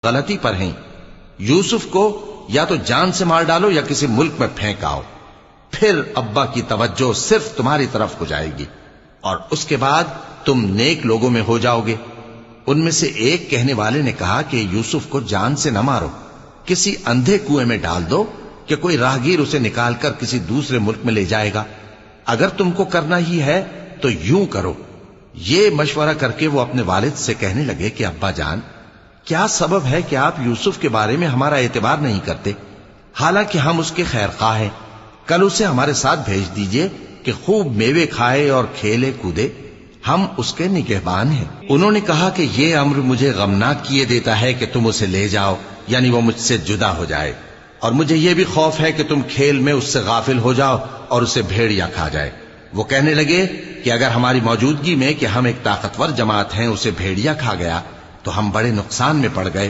غلطی پر ہیں، یوسف کو یا تو جان سے مار ڈالو یا کسی ملک میں پھینک آؤ، پھر ابا کی توجہ صرف تمہاری طرف ہو جائے گی اور اس کے بعد تم نیک لوگوں میں ہو جاؤ گے۔ ان میں سے ایک کہنے والے نے کہا کہ یوسف کو جان سے نہ مارو، کسی اندھے کنویں میں ڈال دو کہ کوئی راہگیر اسے نکال کر کسی دوسرے ملک میں لے جائے گا۔ اگر تم کو کرنا ہی ہے تو یوں کرو۔ یہ مشورہ کر کے وہ اپنے والد سے کہنے لگے کہ ابا جان، کیا سبب ہے کہ آپ یوسف کے بارے میں ہمارا اعتبار نہیں کرتے، حالانکہ ہم اس کے خیر خواہ ہیں؟ کل اسے ہمارے ساتھ بھیج دیجئے کہ خوب میوے کھائے اور کھیلے کودے، ہم اس کے نگہبان ہیں۔ انہوں نے کہا کہ یہ امر مجھے غمناک کیے دیتا ہے کہ تم اسے لے جاؤ، یعنی وہ مجھ سے جدا ہو جائے، اور مجھے یہ بھی خوف ہے کہ تم کھیل میں اس سے غافل ہو جاؤ اور اسے بھیڑیا کھا جائے۔ وہ کہنے لگے کہ اگر ہماری موجودگی میں کہ ہم ایک طاقتور جماعت ہیں اسے بھیڑیا کھا گیا تو ہم بڑے نقصان میں پڑ گئے۔